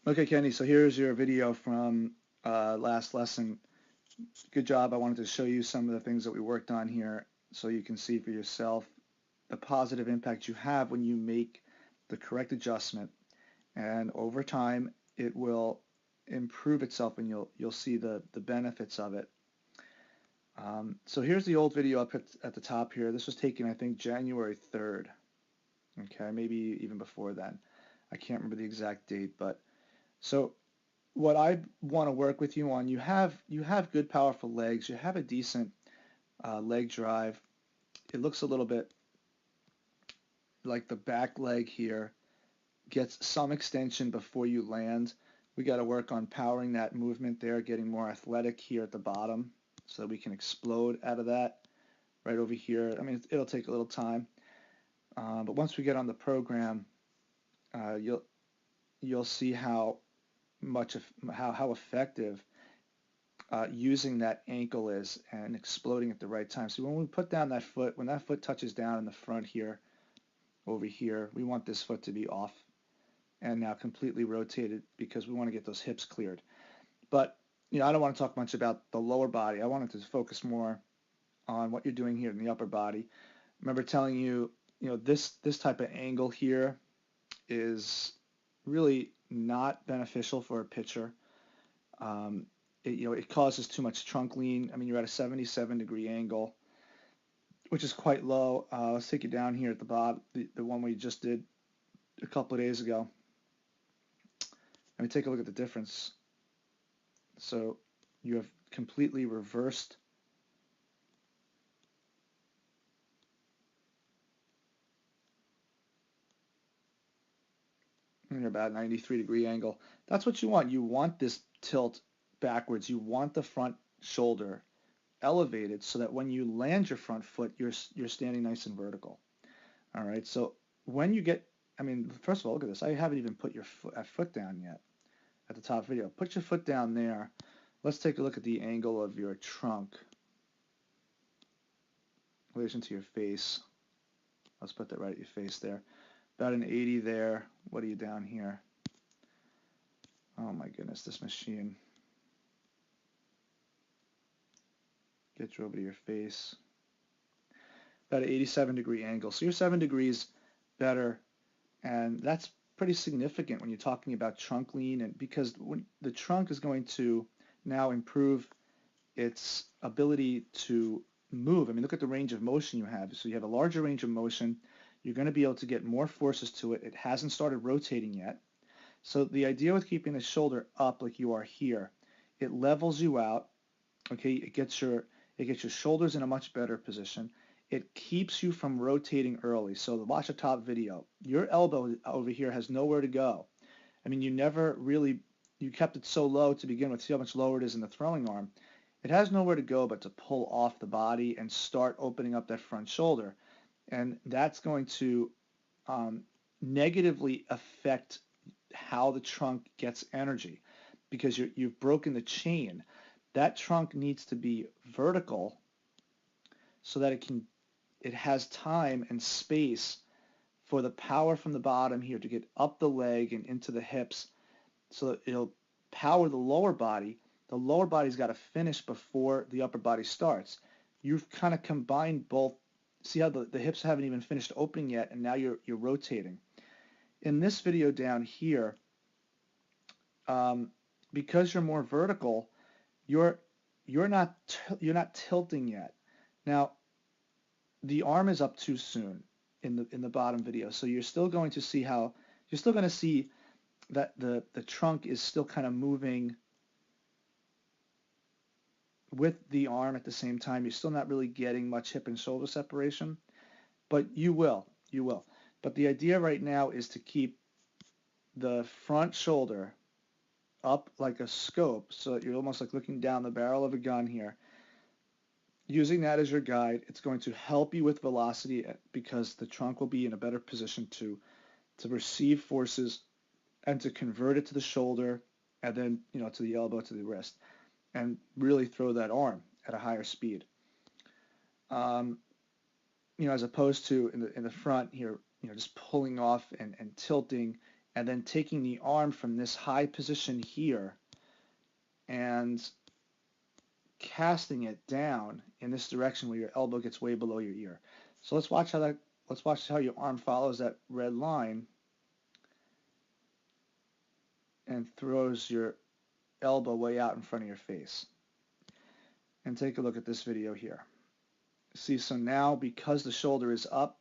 Okay, Kenny, so here's your video from last lesson. Good job. I wanted to show you some of the things that we worked on here so you can see for yourself the positive impact you have when you make the correct adjustment. And over time, it will improve itself and you'll see the benefits of it. So here's the old video up at the top here. This was taken, I think, January 3rd. Okay, maybe even before then. I can't remember the exact date, but so what I want to work with you on, you have good powerful legs. You have a decent leg drive. It looks a little bit like the back leg here gets some extension before you land. We got to work on powering that movement there, getting more athletic here at the bottom so that we can explode out of that right over here. I mean, it'll take a little time, but once we get on the program, uh, you'll you'll see how effective using that ankle is and exploding at the right time. So when we put down that foot, when that foot touches down in the front here, over here, we want this foot to be off and now completely rotated because we want to get those hips cleared. But I don't want to talk much about the lower body. I wanted to focus more on what you're doing here in the upper body. Remember telling you, this type of angle here is really not beneficial for a pitcher. Um, it causes too much trunk lean. I mean, you're at a 77-degree angle, which is quite low. Let's take you down here at the bottom, the one we just did a couple of days ago. Let me take a look at the difference. So you have completely reversed. You're about 93-degree angle. That's what you want. You want this tilt backwards. You want the front shoulder elevated so that when you land your front foot, you're standing nice and vertical. All right. So when you get, I mean, first of all, look at this. I haven't even put your foot down yet at the top video. Put your foot down there. Let's take a look at the angle of your trunk in relation to your face. Let's put that right at your face there. About an 80 there. What are you down here? Oh my goodness, this machine. Get you over to your face. About an 87-degree angle. So you're 7 degrees better, and that's pretty significant when you're talking about trunk lean, and because when the trunk is going to now improve its ability to move. I mean, look at the range of motion you have. So you have a larger range of motion. You're going to be able to get more forces to it. It hasn't started rotating yet. So the idea with keeping the shoulder up like you are here, it levels you out. Okay, it gets your shoulders in a much better position. It keeps you from rotating early. So watch the top video. Your elbow over here has nowhere to go. I mean, you kept it so low to begin with. See how much lower it is in the throwing arm. It has nowhere to go but to pull off the body and start opening up that front shoulder. And that's going to negatively affect how the trunk gets energy because you've broken the chain. That trunk needs to be vertical so that it has time and space for the power from the bottom here to get up the leg and into the hips so that it'll power the lower body. The lower body's got to finish before the upper body starts. You've kind of combined both. See how the hips haven't even finished opening yet, and now you're rotating. In this video down here, because you're more vertical, you're not tilting yet. Now, the arm is up too soon in the bottom video, so you're still going to see that the trunk is still kind of moving with the arm at the same time. You're still not really getting much hip and shoulder separation, but you will. But the idea right now is to keep the front shoulder up like a scope so that you're almost like looking down the barrel of a gun here. Using that as your guide, it's going to help you with velocity because the trunk will be in a better position to receive forces and to convert it to the shoulder and then, to the elbow, to the wrist, and really throw that arm at a higher speed. As opposed to in the front here, just pulling off and tilting and then taking the arm from this high position here and casting it down in this direction where your elbow gets way below your ear. So let's watch how your arm follows that red line and throws your elbow way out in front of your face. And take a look at this video here. See, so now because the shoulder is up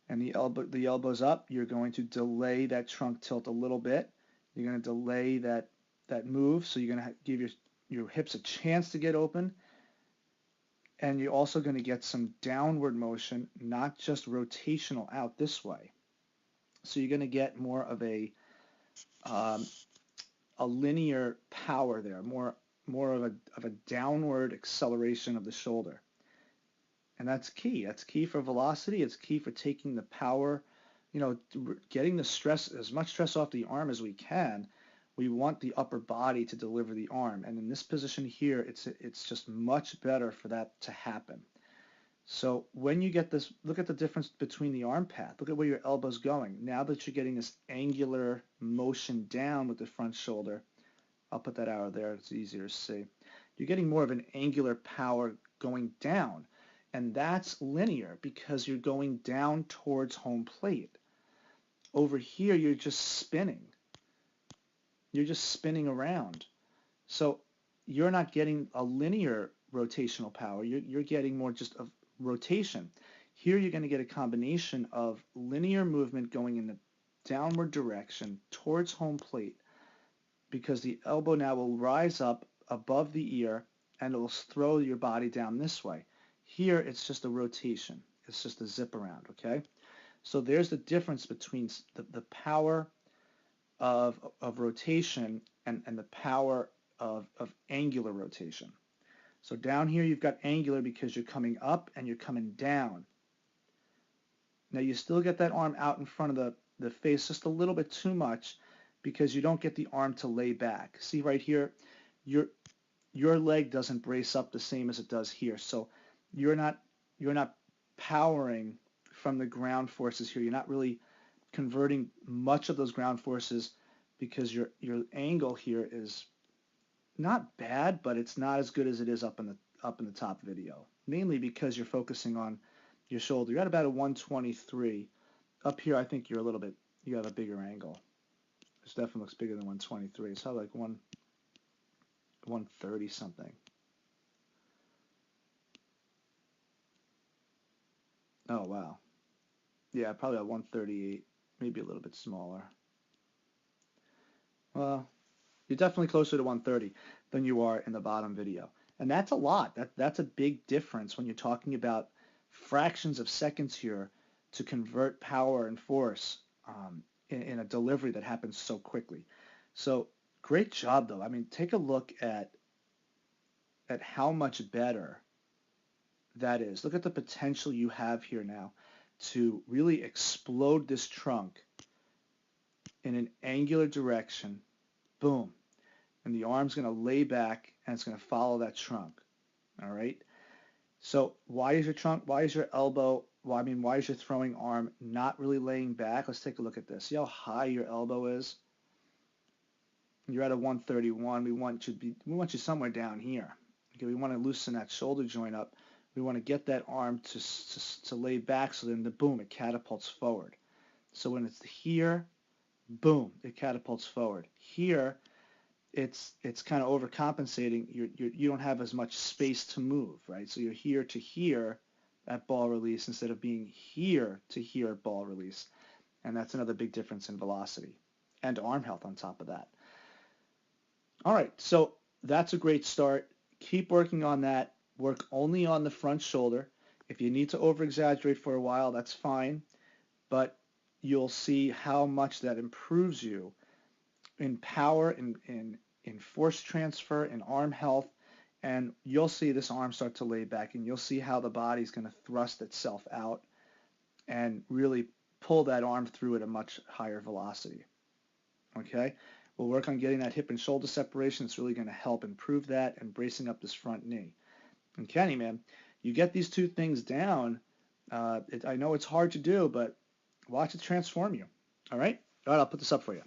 and the elbow's up, you're going to delay that trunk tilt a little bit. You're going to delay that move, so you're going to give your hips a chance to get open, and you're also going to get some downward motion, not just rotational out this way. So you're going to get more of a linear power there, more of a downward acceleration of the shoulder. And that's key. That's key for velocity. It's key for taking the power, getting the stress, as much stress off the arm as we can. We want the upper body to deliver the arm. And in this position here, it's just much better for that to happen. So when you get this, look at the difference between the arm path. Look at where your elbow's going. Now that you're getting this angular motion down with the front shoulder, I'll put that arrow there, it's easier to see. You're getting more of an angular power going down. And that's linear because you're going down towards home plate. Over here, you're just spinning. You're just spinning around. So you're not getting a linear rotational power. You're getting more just of rotation. Here you're going to get a combination of linear movement going in the downward direction towards home plate, because the elbow now will rise up above the ear and it will throw your body down this way. Here it's just a rotation. It's just a zip around, okay? So there's the difference between the power of rotation and the power of angular rotation. So down here you've got angular because you're coming up and you're coming down. Now you still get that arm out in front of the face just a little bit too much because you don't get the arm to lay back. See right here, your leg doesn't brace up the same as it does here. So you're not powering from the ground forces here. You're not really converting much of those ground forces because your angle here is not bad, but it's not as good as it is up in the top video. Mainly because you're focusing on your shoulder. You're at about a 123. Up here, I think you have a bigger angle. This definitely looks bigger than 123. It's probably like 130 something. Oh, wow. Yeah, probably at 138, maybe a little bit smaller. Well, you're definitely closer to 130 than you are in the bottom video. And that's a lot. That's a big difference when you're talking about fractions of seconds here to convert power and force in a delivery that happens so quickly. So great job, though. I mean, take a look at how much better that is. Look at the potential you have here now to really explode this trunk in an angular direction. Boom. And the arm's going to lay back and it's going to follow that trunk. All right? So why is your elbow, why is your throwing arm not really laying back? Let's take a look at this. See how high your elbow is? You're at a 131. We want you somewhere down here. Okay, we want to loosen that shoulder joint up. We want to get that arm to lay back, so then boom, it catapults forward. So when it's here, boom, it catapults forward. Here, it's kind of overcompensating. You don't have as much space to move, right? So you're here to here at ball release instead of being here to here at ball release. And that's another big difference in velocity and arm health on top of that. All right, so that's a great start. Keep working on that. Work only on the front shoulder. If you need to over-exaggerate for a while, that's fine. But you'll see how much that improves you in power, in force transfer, in arm health, and you'll see this arm start to lay back, and you'll see how the body's going to thrust itself out and really pull that arm through at a much higher velocity. Okay? We'll work on getting that hip and shoulder separation. It's really going to help improve that and bracing up this front knee. And Kenny, man, you get these two things down. I know it's hard to do, but watch it transform you. All right? All right, I'll put this up for you.